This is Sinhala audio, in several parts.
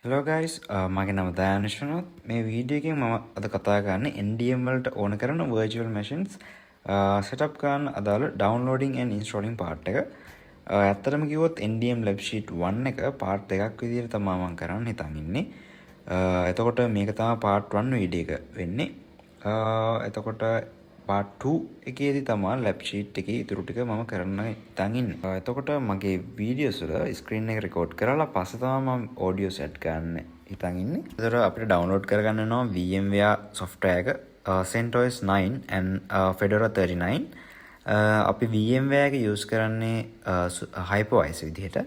Hello guys, මගේ නම දයානුෂ්ණොත්. මේ වීඩියෝ එකෙන් මම අද කතා කරන්නේ NDM වලට ඕන කරන virtual machines setup කරන්න අදාළ downloading and installing part එක. ඇත්තටම කිව්වොත් NDM lab sheet 1 එක part 2ක් විදිහට තමයි මම කරන්න හිතන් ඉන්නේ. එතකොට මේක තමයි part 1 වීඩියෝ එක වෙන්නේ. එතකොට part 2 එකේදී තමයි lab sheet එකේ ඉතුරු ටික මම කරන්න හිතන් ඉන්නේ. එතකොට මගේ වීඩියෝස් වල screen එක record කරලා පස්සේ තමයි මම audio set ගන්න හිතන් ඉන්නේ. එතකොට අපිට download කරගන්න වෙනවා VMware software එක CentOS 9 and Fedora 39. අපි VMware එක use කරන්නේ hypervisor විදිහට.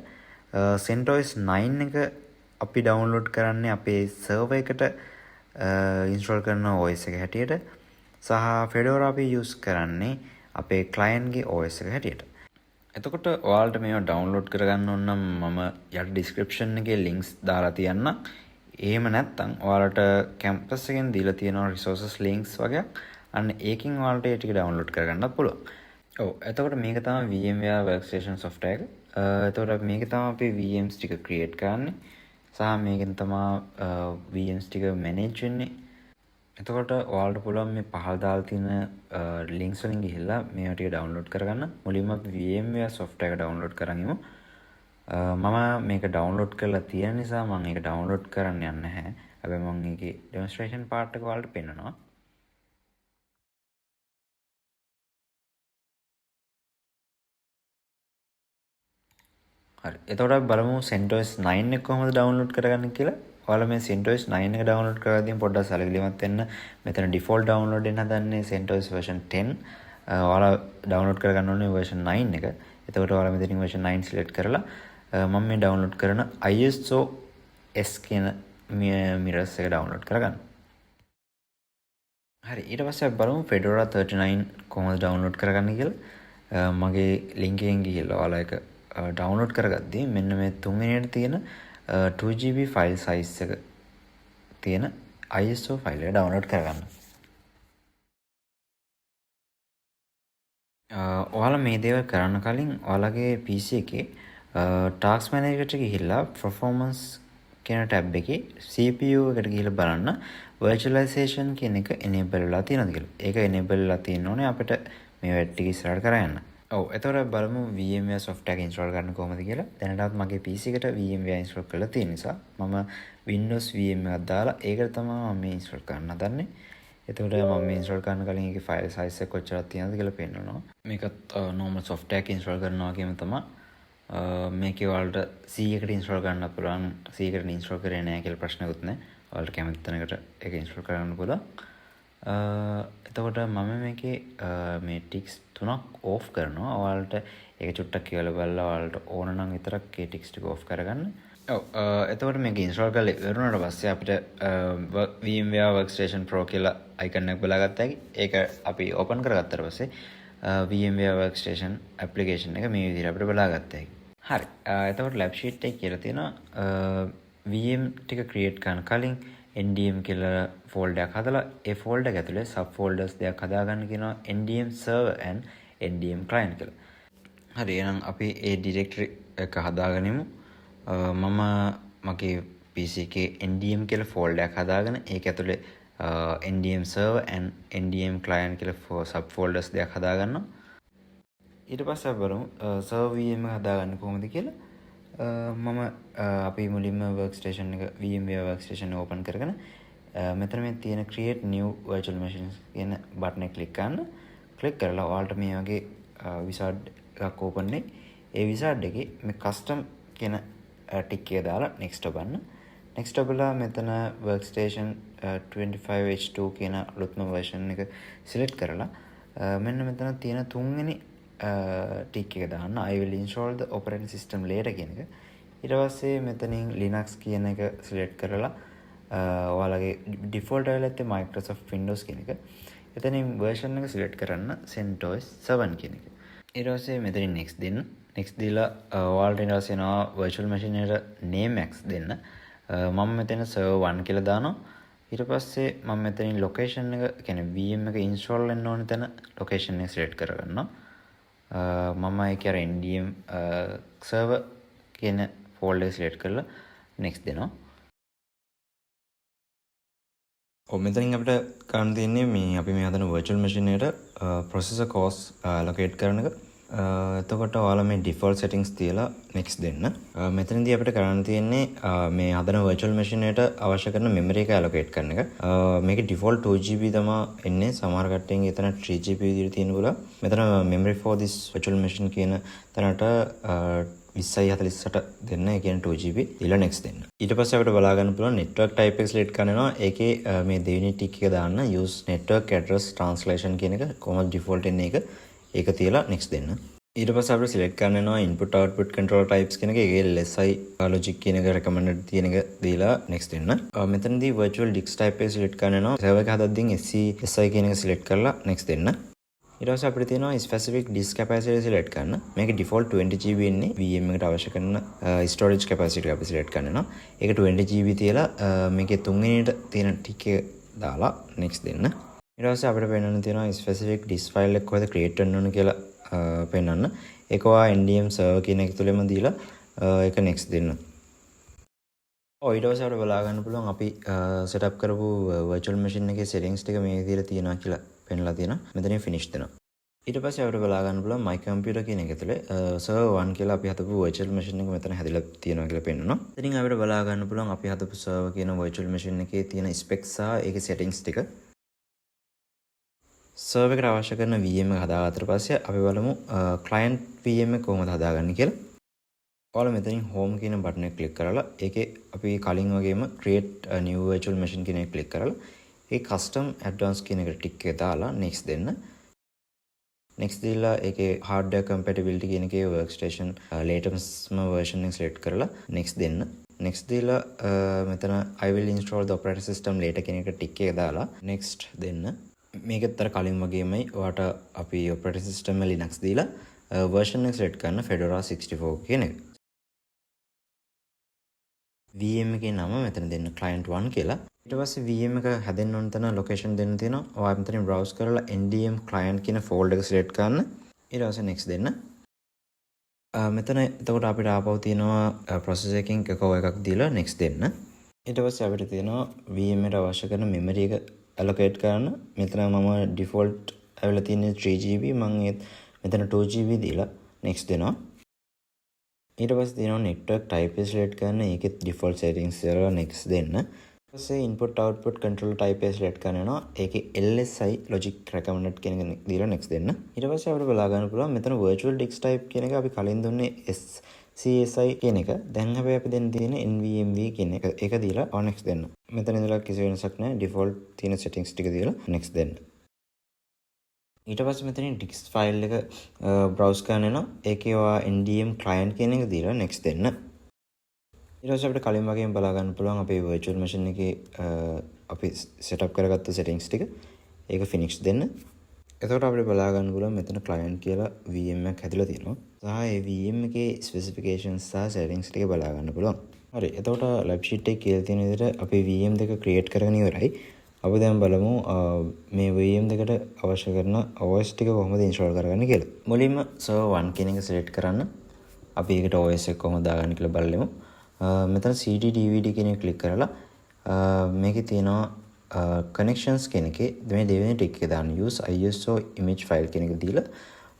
CentOS 9 එක අපි download කරන්නේ අපේ server එකට install කරන OS එක හැටියට. සහ Fedora අපි use කරන්නේ අපේ client ගේ OS එක හැටියට. එතකොට ඔයාලට මේවා download කරගන්න ඕන නම් මම යට description එකේ links දාලා තියන්නම්. එහෙම නැත්නම් ඔයාලට campus එකෙන් දීලා තියෙන resources links වගේ අන්න ඒකෙන් ඔයාලට ඒ ටික download කරගන්නත් පුළුවන්. ඔව් එතකොට මේක තමයි VMware workstation software එක. එතකොට මේක තමයි අපි VMs ටික create කරන්නේ. සහ මේකෙන් තමයි VMs ටික manage වෙන්නේ. එතකොට ඔයාලට පුළුවන් මේ පහළ දාලා තියෙන links වලින් ගිහිල්ලා මේවා ටික download කරගන්න. මුලින්ම අපි VMware software එක download කරන් ඉමු. මම මේක download කරලා තියෙන නිසා මම ඒක download කරන්න යන්නේ නැහැ. හැබැයි මම ඒකේ demonstration part එක ඔයාලට පෙන්නනවා. හරි. එතකොට අපි බලමු CentOS 9 එක කොහොමද download කරගන්නේ කියලා. ඔයාලා මේ CentOS 9 එක download කරගද්දී පොඩ්ඩක් සැලකිලිමත් වෙන්න. මෙතන default download වෙන්න හදන්නේ CentOS version 10. ඔයාලා download කරගන්න ඕනේ version 9 එක. එතකොට ඔයාලා මෙතනින් version 9 select කරලා මම මේ download කරන ISO S කියන mirrors එක download කරගන්න. හරි. ඊට පස්සේ අපි බලමු Fedora 39 කොහොමද download කරගන්නේ කියලා. මගේ link එකෙන් ගිහලා ඔයාලා ඒක download කරගද්දී මෙන්න මේ තුන්වෙනියට තියෙන 2GB file size එක තියෙන ISO file එක download කරගන්න. ඔයාලා මේ දේවල් කරන්න කලින් ඔයාලගේ PC එකේ task manager එකට ගිහිල්ලා performance කියන tab එකේ CPU එකට ගිහිල්ලා බලන්න virtualization කියන එක enable වෙලා තියෙනවද කියලා. ඒක enable වෙලා තියෙන්න ඕනේ අපිට මේ වැඩ ටික ඉස්සරහට කරගෙන යන්න. ඔව් එතකොට බලමු VMware software එක install කරන්න කොහොමද කියලා. දැනටත් මගේ PC එකට VMware install කරලා තියෙන නිසා මම Windows VM එකක් දාලා ඒකට තමයි මම මේ install කරන්න හදන්නේ. එතකොට මම මේ install කරන්න කලින් ඒකේ file size එක කොච්චරක් තියෙනවද කියලා පෙන්නනවා. මේකත් normal software එක install කරනවා වගේම තමයි මේකේ ඔයාලට C එකට install කරන්න පුළුවන්. C එකට install කරේ නැහැ කියලා ප්‍රශ්නකුත් නැහැ. ඔයාලට කැමති තැනකට ඒක install කරන්න පුළුවන්. එතකොට මම මේකේ මේ ටික්ස් තුනක් ඕෆ් කරනවා. ඔයාලට ඒක චුට්ටක් කියලා බලලා ඔයාලට ඕන නම් විතරක් ඒ ටික්ස් ටික ඕෆ් කරගන්න. ඔව් එතකොට මේක ඉන්ස්ටෝල් කරලා ඉවරුනට පස්සේ අපිට VMware Workstation Pro කියලා icon එකක් බලාගත්ත හැකි. ඒක අපි open කරගත්තාට පස්සේ VMware Workstation application එක මේ විදිහට අපිට බලාගත්ත හැකි. හරි. එතකොට lab sheet එකේ කියලා තියෙනවා VM ටික create කරන කලින් NDM කියලා folder එකක් හදලා ඒ folder එක ඇතුලේ sub folders දෙකක් හදාගන්න කියනවා NDM server and NDM client කියලා. හරි එහෙනම් අපි ඒ directory එක හදාගනිමු. මම මගේ PC එකේ NDM කියලා folder එකක් හදාගෙන ඒක ඇතුලේ NDM server and NDM client කියලා sub folders දෙකක් හදාගන්නවා. ඊට පස්සේ අපි බලමු server VM එක හදාගන්න කොහොමද කියලා. මම අපි මුලින්ම workstation එක VMware workstation open කරගෙන මෙතන මේ තියෙන create new virtual machines කියන button එක click කරන්න. click කරලා ඔයාලට මේ වගේ wizard එකක් open වෙයි. ඒ wizard එකේ මේ custom කියන tick එක දාලා next ඔබන්න. next ඔබලා මෙතන workstation 25H2 කියන අලුත්ම version එක select කරලා මෙන්න මෙතන තියෙන තුන්වෙනි tick එක දාන්න I will install the operating system later කියන එක. ඊට පස්සේ මෙතනින් Linux කියන එක select කරලා ඔයාලගේ default වෙලා ඇත්තේ Microsoft Windows කියන එක. එතනින් version එක select කරන්න CentOS 7 කියන එක. ඊට පස්සේ මෙතනින් next දෙන්න. next දීලා ඔයාලට ඊට පස්සේ යනවා virtual machine එකට name X දෙන්න. මම මෙතන server 1 කියලා දානවා. ඊට පස්සේ මම මෙතනින් location එක කියන්නේ VM එක install වෙන්න ඕන තැන location එක select කරගන්නවා. මම ඒක අර NDM server කියන folder select කරලා next දෙනවා. මෙතනින් අපිට කරන්න තියෙන්නේ මේ අපි මේ හදන virtual machine එකට processor cost allocate කරන එක. එතකොට ඔයාලා මේ default settings තියලා next දෙන්න. මෙතනදී අපිට කරන්න තියෙන්නේ මේ හදන virtual machine එකට අවශ්‍ය කරන memory එක allocate කරන එක. මේකේ default 2GB තමයි එන්නේ. සමහර කට්ටියන්ගේ එතන 3GB විදිහට තියෙන බුලා. මෙතන memory for this virtual machine කියන තැනට 2048 දෙන්න. ඒ කියන්නේ 2GB ඊළඟ next දෙන්න. ඊට පස්සේ අපිට බලා ගන්න පුළුවන් network type එක select කරනවා. ඒකේ මේ දෙවෙනි tick එක දාන්න use network address translation කියන එක කොහොමද default එන්නේ ඒක තියලා next දෙන්න. ඊට පස්සේ අපිට select කරන්න වෙනවා input output control types කියන එක. ඒකේ LSI logic කියන එක recommended තියෙන එක දීලා next දෙන්න. මෙතනදී virtual disk type එක select කරන්න වෙනවා. server එක හදද්දී SCSI කියන එක select කරලා next දෙන්න. ඊට පස්සේ අපිට තියෙනවා specific disk capacity select කරන්න. මේකේ default 20GB ඉන්නේ. VM එකට අවශ්‍ය කරන storage capacity අපි select කරනවා. ඒක 20GB තියලා මේකේ තුන්වෙනියට තියෙන tick එක දාලා next දෙන්න. ඊට පස්සේ අපිට පෙන්වන්න තියෙනවා specific disk file එක කොහෙද create කරන්න ඕන කියලා පෙන්වන්න. ඒක ඔයා NDM server කියන එක තුලම දීලා ඒක next දෙන්න. ඊට පස්සේ අපිට බලා ගන්න පුළුවන් අපි setup කරපු virtual machine එකේ settings ටික මේ විදිහට තියෙනවා කියලා පෙන්ලා තියෙනවා. මෙතනින් finish දෙනවා. ඊට පස්සේ අපිට බලා ගන්න පුළුවන් my computer කියන එක තුළ server 1 කියලා අපි හදපු virtual machine එක මෙතන හැදිලා තියෙනවා කියලා පෙන්වනවා. ඉතින් අපිට බලා ගන්න පුළුවන් අපි හදපු server කියන virtual machine එකේ තියෙන specs සහ ඒකේ settings ටික. server එකට අවශ්‍ය කරන VM එක හදාගත්තට පස්සේ අපි බලමු client VM එක කොහොමද හදාගන්නේ කියලා. ඔයාලා මෙතනින් home කියන බටන් එක ක්ලික් කරලා ඒකේ අපි කලින් වගේම create a new virtual machine කියන එක ක්ලික් කරලා ඒ custom advanced කියන එකට ටික් එක දාලා next දෙන්න. next දීලා ඒකේ hardware compatibility කියන එකේ workstation latest version එක select කරලා next දෙන්න. next දීලා මෙතන I will install the operating system later කියන එකට ටික් එක දාලා next දෙන්න. මේකත් අර කලින් වගේමයි ඔයාට අපි operating system එක Linux දීලා version එක select කරන්න Fedora 64 කියන එක. VM එකේ නම මෙතන දෙන්න client 1 කියලා. ඊට පස්සේ VM එක හැදෙන්න ඕන තැන location දෙන්න තියෙනවා. ඔයා මෙතනින් browse කරලා NDM client කියන folder එක select කරන්න. ඊට පස්සේ next දෙන්න. මෙතන එතකොට අපිට ආපහු තියෙනවා processor එකකින් එකක් දීලා next දෙන්න. ඊට පස්සේ අපිට තියෙනවා VM එකට අවශ්‍ය කරන memory එක allocate කරන්න. මෙතන මම default ඇවිල්ලා තියෙන්නේ 3GB. මම මෙතන 2GB දීලා next දෙනවා. ඊට පස්සේ තියෙනවා network type එක select කරන්න. ඒකෙත් default settings කරලා next දෙන්න. ඊට පස්සේ input output control type එක select කරනවා. ඒකේ LSI logic recommended කියන එක දීලා next දෙන්න. ඊට පස්සේ අපිට බලා ගන්න පුළුවන් මෙතන virtual disk type කියන එක අපි කලින් දුන්නේ SCSI කියන එක. දැන් හැබැයි අපි දෙන්න තියෙන්නේ NVMe කියන එක. ඒක දීලා next දෙන්න. මෙතන ඉඳලා කිසි වෙනසක් නැහැ. default තියෙන settings ටික දීලා next දෙන්න. ඊට පස්සේ මෙතනින් disk file එක browse කරන්න යනවා. ඒකේ ඔයා NDM client කියන එක දීලා next දෙන්න. ඊට පස්සේ අපිට කලින් වගේම බලා ගන්න පුළුවන් අපේ virtual machine එකේ අපි setup කරගත්ත settings ටික. ඒක finish දෙන්න. එතකොට අපිට බලා ගන්න පුළුවන් මෙතන client කියලා VM එකක් හැදිලා තියෙනවා. සහ ඒ VM එකේ specifications සහ settings ටික බලා ගන්න පුළුවන්. හරි. එතකොට lab sheet එකේ කියලා තියෙන විදිහට අපේ VM දෙක create කරගෙන ඉවරයි. අපි දැන් බලමු මේ VM දෙකට අවශ්‍ය කරන OS ටික කොහොමද install කරගන්නේ කියලා. මුලින්ම server 1 කියන එක select කරන්න. අපි ඒකට OS එක කොහොමද දාගන්නේ කියලා බලමු. මෙතන CD DVD කියන එක click කරලා මේකේ තියෙනවා connections කියන එකේ මේ දෙවෙනි ටික එක දාන්න use ISO image file කියන එක දීලා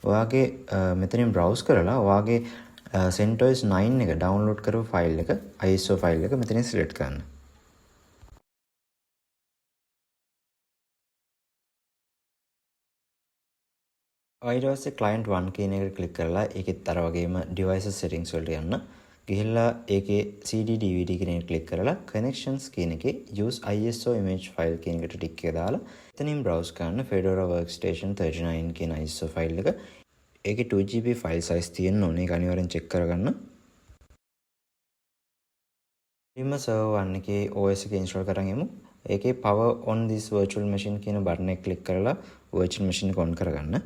ඔයාගේ මෙතනින් browse කරලා ඔයාගේ CentOS 9 එක download කරපු file එක ISO file එක මෙතනින් select කරන්න. ඊට පස්සේ client 1 කියන එකට click කරලා ඒකෙත් අර වගේම devices settings වලට යන්න. ගිහිල්ලා ඒකේ CD DVD කියන එක click කරලා connections කියන එකේ use ISO image file කියන එකට ටික් එක දාලා එතනින් browse කරන්න Fedora workstation 39 කියන ISO file එක. ඒකේ 2GB file size තියෙන්න ඕනේ. ඒක අනිවාර්යෙන් check කරගන්න. ඊම server 1 එකේ OS එක install කරන් යමු. ඒකේ power on this virtual machine කියන button එක click කරලා virtual machine එක on කරගන්න.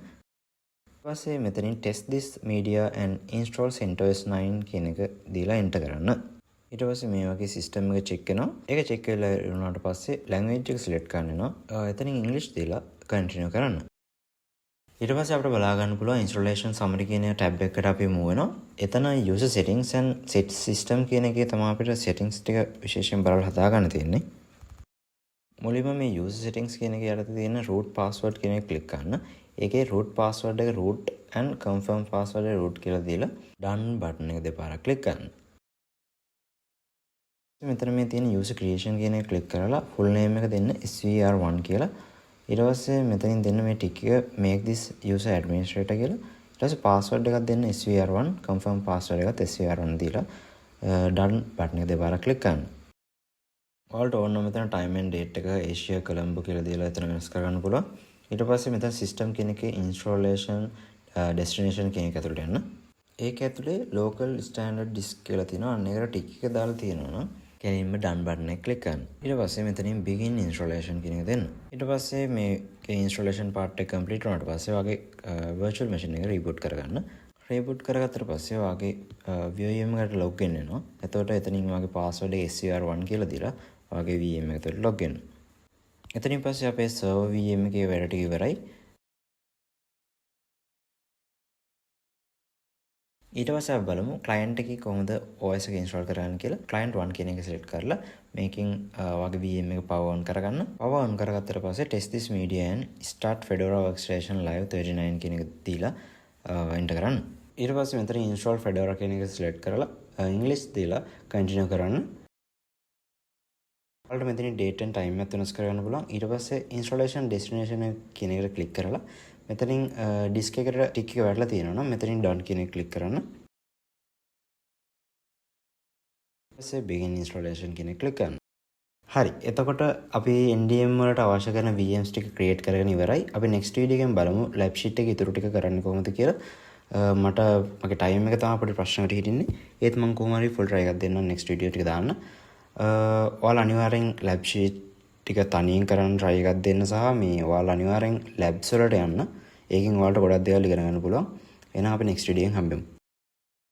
පස්සේ මෙතනින් test this media and install CentOS 9 කියන එක දීලා enter කරන්න. ඊට පස්සේ මේ වගේ system එක check වෙනවා. ඒක check වෙලා ඉවරනාට පස්සේ language එක select කරන්න වෙනවා. එතනින් English දීලා continue කරන්න. ඊට පස්සේ අපිට බලා ගන්න පුළුවන් installation summary කියන tab එකකට අපි move වෙනවා. එතන user settings and set system කියන එකේ තමයි අපිට settings ටික විශේෂයෙන් බලලා හදා ගන්න තියෙන්නේ. මුලින්ම මේ user settings කියන එක යටතේ තියෙන root password කියන එක ක්ලික් කරන්න. ඒකේ root password එක root and confirm password එක root කියලා දීලා done button එක දෙපාරක් ක්ලික් කරන්න. මෙතන මේ තියෙන user creation කියන එක ක්ලික් කරලා full name එක දෙන්න svr1 කියලා. ඊට පස්සේ මෙතනින් දෙන්න මේ tick එක make this user administrator කියලා. ඊට පස්සේ password එකක් දෙන්න svr1 confirm password එකත් svr1 දීලා done button එක දෙපාරක් ක්ලික් කරන්න. ඔයාලට ඕන නම් මෙතන time and date එක Asia Colombo කියලා දීලා එතන වෙනස් කරගන්න පුළුවන්. ඊට පස්සේ මෙතන system කියන එකේ installation destination කියන එක ඇතුළට යන්න. ඒක ඇතුලේ local standard disk කියලා තියෙනවා. අන්න ඒකට tick එක දාලා තියෙනවා නම් කෙලින්ම done button එක click කරන්න. ඊට පස්සේ මෙතනින් begin installation කියන එක දෙන්න. ඊට පස්සේ මේකේ installation part එක complete වුණාට පස්සේ ඔයාගේ virtual machine එක reboot කරගන්න. reboot කරගත්තට පස්සේ ඔයාගේ VM එකට log in වෙනවා. එතකොට එතනින් ඔයාගේ password එක svr1 කියලා දීලා ඔයාගේ VM එකට log in. එතනින් පස්සේ අපේ server VM එකේ වැඩ ටික ඉවරයි. ඊට පස්සේ අපි බලමු client එකේ කොහොමද OS එක install කරගන්න කියලා. client 1 කියන එක select කරලා මේකෙන් ඔයාගේ VM එක power on කරගන්න. power on කරගත්තට පස්සේ test this media and start Fedora workstation live 39 කියන එක දීලා enter කරන්න. ඊට පස්සේ මෙතන install Fedora කියන එක select කරලා English දීලා continue කරන්න. ඔයාලට මෙතන date and time එකත් වෙනස් කරගන්න පුළුවන්. ඊට පස්සේ installation destination කියන එකට click කරලා මෙතනින් disk එකට tick එක වැටලා තියෙනවා නම් මෙතනින් done කියන එක click කරන්න. ඊට පස්සේ begin installation කියන එක click කරන්න. හරි. එතකොට අපි NDM වලට අවශ්‍ය කරන VMs ටික create කරගෙන ඉවරයි. අපි next video එකෙන් බලමු lab sheet එකේ ඉතුරු ටික කරන්නේ කොහොමද කියලා. මට මගේ time එක තමයි අපිට ප්‍රශ්නකට හිටින්නේ. ඒත් මම කොහොම හරි full try එකක් දෙන්නම් next video ටික දාන්න. ඔයාලා අනිවාර්යෙන් lab sheet ටික තනියෙන් කරන්න try එකක් දෙන්න සහ මේ ඔයාලා අනිවාර්යෙන් labs වලට යන්න. ඒකෙන් ඔයාලට ගොඩක් දේවල් ඉගෙන ගන්න පුළුවන්. එහෙනම් අපි next video එකෙන් හම්බෙමු.